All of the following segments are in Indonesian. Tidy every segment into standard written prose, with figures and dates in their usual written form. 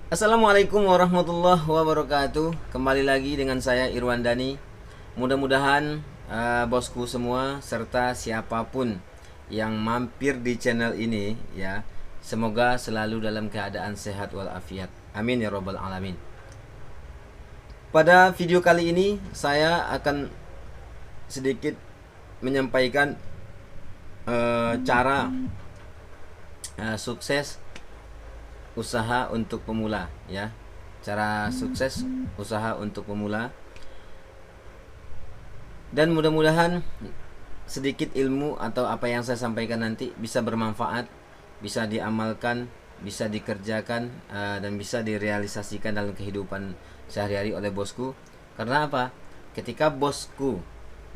Assalamualaikum warahmatullahi wabarakatuh. Kembali lagi dengan saya Irwan Dani. Mudah-mudahan bosku semua serta siapapun yang mampir di channel ini ya, semoga selalu dalam keadaan sehat walafiat. Amin ya robbal alamin. Pada video kali ini saya akan sedikit menyampaikan cara sukses usaha untuk pemula ya. Cara sukses usaha untuk pemula, dan mudah-mudahan sedikit ilmu atau apa yang saya sampaikan nanti bisa bermanfaat, bisa diamalkan, bisa dikerjakan, dan bisa direalisasikan dalam kehidupan sehari-hari oleh bosku. Karena apa? Ketika bosku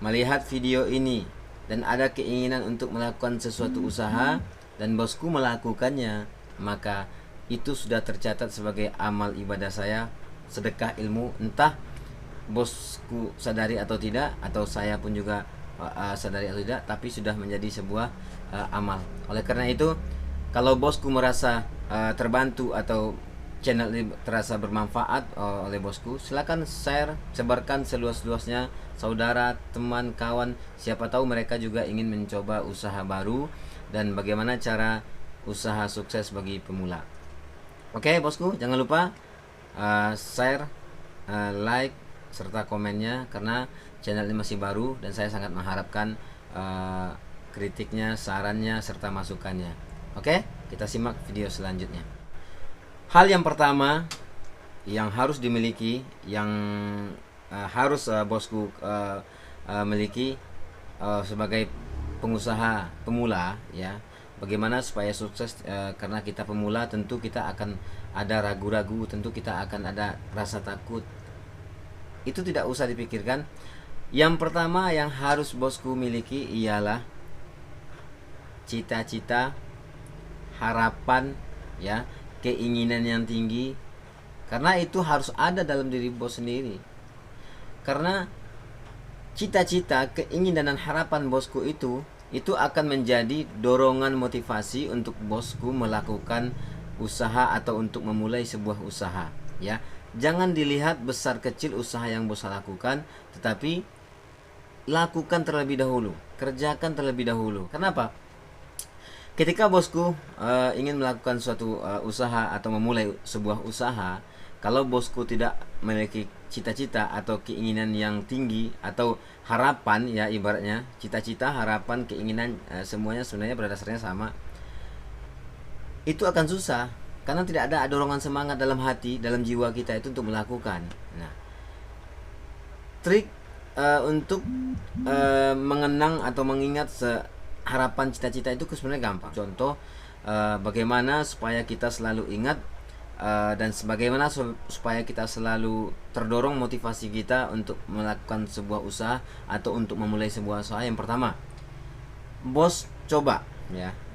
melihat video ini dan ada keinginan untuk melakukan sesuatu usaha dan bosku melakukannya, maka itu sudah tercatat sebagai amal ibadah saya, sedekah ilmu, entah bosku sadari atau tidak, atau saya pun juga sadari atau tidak, tapi sudah menjadi sebuah amal. Oleh karena itu, kalau bosku merasa terbantu atau channel ini terasa bermanfaat oleh bosku, silakan share, sebarkan seluas-luasnya, saudara, teman, kawan, siapa tahu mereka juga ingin mencoba usaha baru dan bagaimana cara usaha sukses bagi pemula. Oke bosku, jangan lupa share, like, serta komennya, karena channel ini masih baru dan saya sangat mengharapkan kritiknya, sarannya, serta masukannya. Oke, kita simak video selanjutnya. Hal yang pertama yang harus dimiliki, yang harus bosku miliki sebagai pengusaha pemula ya, bagaimana supaya sukses, karena kita pemula tentu kita akan ada ragu-ragu, tentu kita akan ada rasa takut. Itu tidak usah dipikirkan. Yang pertama yang harus bosku miliki ialah cita-cita, harapan ya, keinginan yang tinggi. Karena itu harus ada dalam diri bos sendiri. Karena cita-cita, keinginan dan harapan bosku itu akan menjadi dorongan motivasi untuk bosku melakukan usaha atau untuk memulai sebuah usaha ya. Jangan dilihat besar kecil usaha yang bos lakukan, tetapi lakukan terlebih dahulu, kerjakan terlebih dahulu. Kenapa? Ketika bosku ingin melakukan suatu usaha atau memulai sebuah usaha, kalau bosku tidak memiliki cita-cita atau keinginan yang tinggi atau harapan ya, ibaratnya cita-cita, harapan, keinginan, semuanya sebenarnya pada dasarnya sama, itu akan susah karena tidak ada dorongan semangat dalam hati, dalam jiwa kita itu untuk melakukan. Nah, trik untuk mengenang atau mengingat harapan, cita-cita itu sebenarnya gampang. Contoh, bagaimana supaya kita selalu ingat, dan sebagaimana supaya kita selalu terdorong motivasi kita untuk melakukan sebuah usaha atau untuk memulai sebuah usaha. Yang pertama,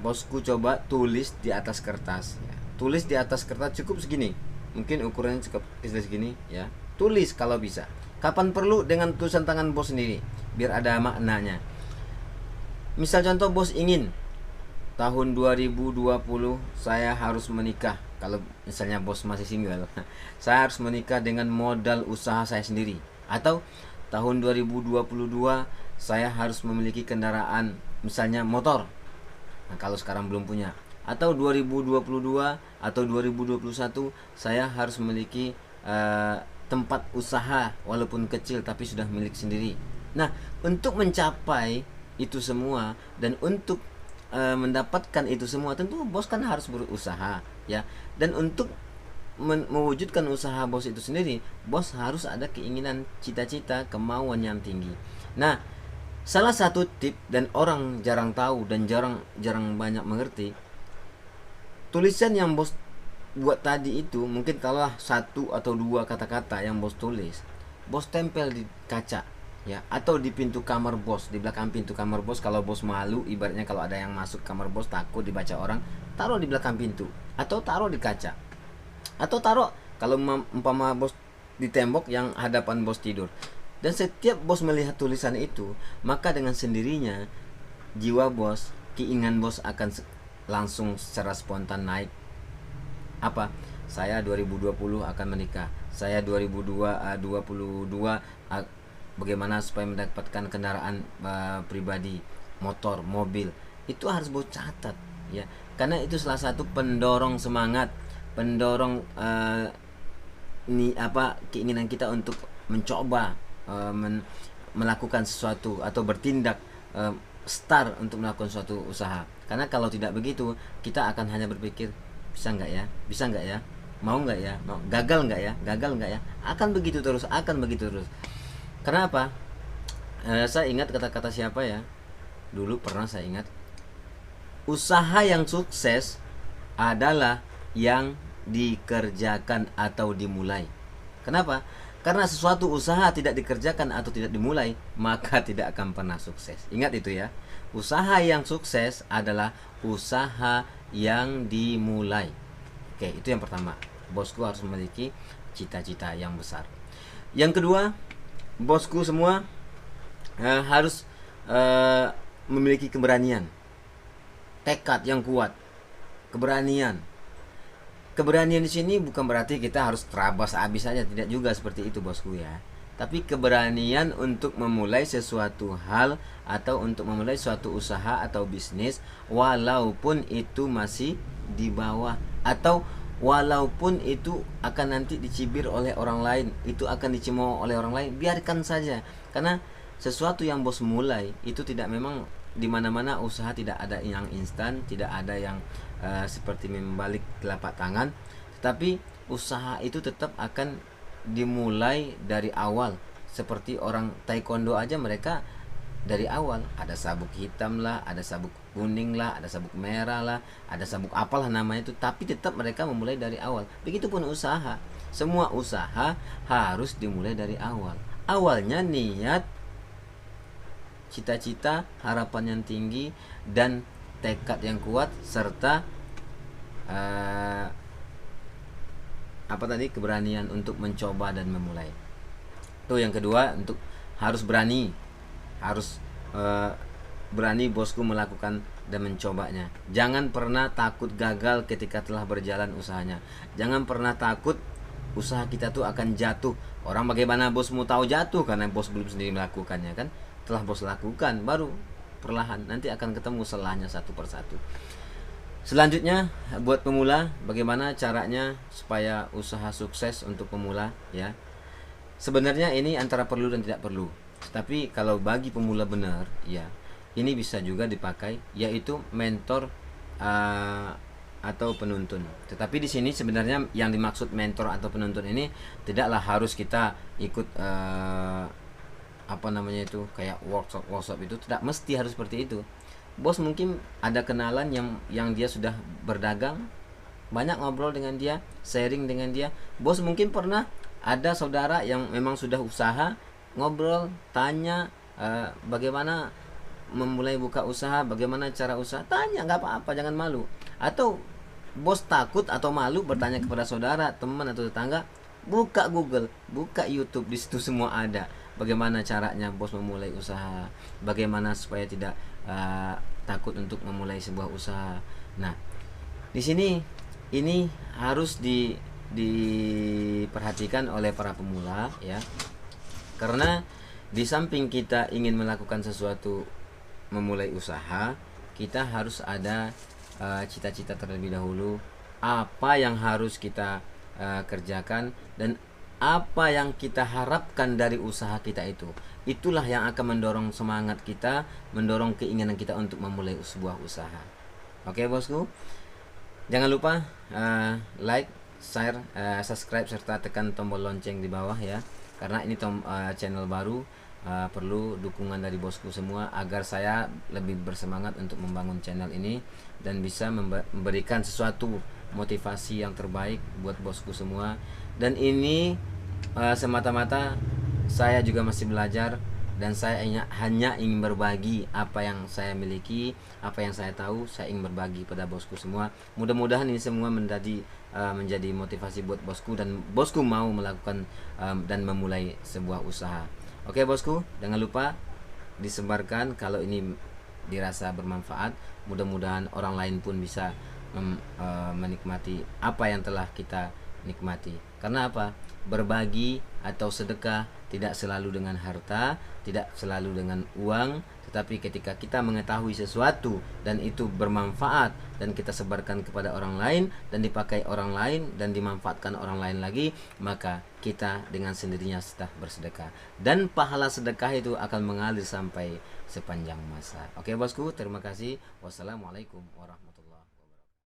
bosku coba tulis di atas kertas ya. Tulis di atas kertas cukup segini, mungkin ukurannya cukup kecil segini ya. Tulis kalau bisa, kapan perlu dengan tulisan tangan bos sendiri, biar ada maknanya. Misal contoh, bos ingin tahun 2020 saya harus menikah. Kalau misalnya bos masih single, saya harus menikah dengan modal usaha saya sendiri. Atau tahun 2022 saya harus memiliki kendaraan, misalnya motor. Nah, kalau sekarang belum punya. Atau 2022 atau 2021 saya harus memiliki tempat usaha walaupun kecil tapi sudah milik sendiri. Nah, untuk mencapai itu semua dan untuk mendapatkan itu semua, tentu bos kan harus berusaha ya. Dan untuk mewujudkan usaha bos itu sendiri, bos harus ada keinginan, cita-cita, kemauan yang tinggi. Nah, salah satu tip dan orang jarang tahu dan jarang banyak mengerti, tulisan yang bos buat tadi itu, mungkin kalau satu atau dua kata-kata yang bos tulis, bos tempel di kaca ya, atau di pintu kamar bos, di belakang pintu kamar bos. Kalau bos malu, ibaratnya kalau ada yang masuk kamar bos takut dibaca orang, taruh di belakang pintu atau taruh di kaca, atau taruh kalau umpama bos di tembok yang hadapan bos tidur. Dan setiap bos melihat tulisan itu, maka dengan sendirinya jiwa bos, keinginan bos akan langsung secara spontan naik. Apa? saya 2020 akan menikah, saya 2022 bagaimana supaya mendapatkan kendaraan pribadi, motor, mobil. Itu harus bos catat ya, karena itu salah satu pendorong semangat, pendorong keinginan kita untuk mencoba melakukan sesuatu atau bertindak, start untuk melakukan suatu usaha. Karena kalau tidak begitu, kita akan hanya berpikir, bisa nggak ya, bisa nggak ya, mau nggak ya, mau gagal nggak ya, gagal nggak ya, akan begitu terus, akan begitu terus. Karena apa? Saya ingat kata-kata siapa ya, dulu pernah saya ingat, usaha yang sukses adalah yang dikerjakan atau dimulai. Kenapa? Karena sesuatu usaha tidak dikerjakan atau tidak dimulai, maka tidak akan pernah sukses. Ingat itu ya. Usaha yang sukses adalah usaha yang dimulai. Oke, itu yang pertama. Bosku harus memiliki cita-cita yang besar. Yang kedua, bosku semua harus memiliki keberanian, tekad yang kuat, keberanian. Keberanian di sini bukan berarti kita harus terabas habis saja, tidak juga seperti itu bosku ya. Tapi keberanian untuk memulai sesuatu hal atau untuk memulai suatu usaha atau bisnis, walaupun itu masih di bawah, atau walaupun itu akan nanti dicibir oleh orang lain, itu akan dicemooh oleh orang lain, biarkan saja. Karena sesuatu yang bos mulai itu tidak, memang di mana-mana usaha tidak ada yang instan, tidak ada yang seperti membalik telapak tangan, tetapi usaha itu tetap akan dimulai dari awal. Seperti orang taekwondo aja, mereka dari awal ada sabuk hitam lah, ada sabuk kuning lah, ada sabuk merah lah, ada sabuk apalah namanya itu, tapi tetap mereka memulai dari awal. Begitupun usaha, semua usaha harus dimulai dari awal. Awalnya niat, cita-cita, harapan yang tinggi, dan tekad yang kuat, serta keberanian untuk mencoba dan memulai. Itu yang kedua, untuk harus berani, harus berani bosku melakukan dan mencobanya. Jangan pernah takut gagal ketika telah berjalan usahanya. Jangan pernah takut usaha kita tuh akan jatuh. Orang bagaimana bosmu tahu jatuh? Karena bos belum sendiri melakukannya kan. Telah bos lakukan, baru perlahan nanti akan ketemu salahnya satu persatu. Selanjutnya, buat pemula, bagaimana caranya supaya usaha sukses untuk pemula ya. Sebenarnya ini antara perlu dan tidak perlu. Tapi kalau bagi pemula benar ya, ini bisa juga dipakai, yaitu mentor atau penuntun. Tetapi di sini sebenarnya yang dimaksud mentor atau penuntun ini tidaklah harus kita ikut kayak workshop itu, tidak mesti harus seperti itu. Bos mungkin ada kenalan yang dia sudah berdagang, banyak ngobrol dengan dia, sharing dengan dia. Bos mungkin pernah ada saudara yang memang sudah usaha, ngobrol, tanya bagaimana memulai buka usaha, bagaimana cara usaha, tanya, nggak apa-apa, jangan malu. Atau bos takut atau malu bertanya kepada saudara, teman atau tetangga, buka Google, buka YouTube, di situ semua ada. Bagaimana caranya bos memulai usaha, bagaimana supaya tidak takut untuk memulai sebuah usaha. Nah, di sini ini harus diperhatikan oleh para pemula ya. Karena di samping kita ingin melakukan sesuatu, memulai usaha, kita harus ada cita-cita terlebih dahulu, apa yang harus kita kerjakan dan apa yang kita harapkan dari usaha kita itu. Itulah yang akan mendorong semangat kita, mendorong keinginan kita untuk memulai sebuah usaha. Oke bosku, jangan lupa like, share, subscribe, serta tekan tombol lonceng di bawah ya. Karena ini channel baru, perlu dukungan dari bosku semua agar saya lebih bersemangat untuk membangun channel ini dan bisa memberikan sesuatu motivasi yang terbaik buat bosku semua. Dan ini semata-mata saya juga masih belajar, dan saya hanya ingin berbagi apa yang saya miliki, apa yang saya tahu, saya ingin berbagi pada bosku semua. Mudah-mudahan ini semua menjadi motivasi buat bosku, dan bosku mau melakukan dan memulai sebuah usaha. Oke bosku, jangan lupa disebarkan kalau ini dirasa bermanfaat. Mudah-mudahan orang lain pun bisa menikmati apa yang telah kita nikmati. Karena apa? Berbagi atau sedekah tidak selalu dengan harta, tidak selalu dengan uang, tetapi ketika kita mengetahui sesuatu dan itu bermanfaat dan kita sebarkan kepada orang lain dan dipakai orang lain dan dimanfaatkan orang lain lagi, maka kita dengan sendirinya sudah bersedekah dan pahala sedekah itu akan mengalir sampai sepanjang masa. Oke bosku, terima kasih. Wassalamualaikum warahmatullahi wabarakatuh.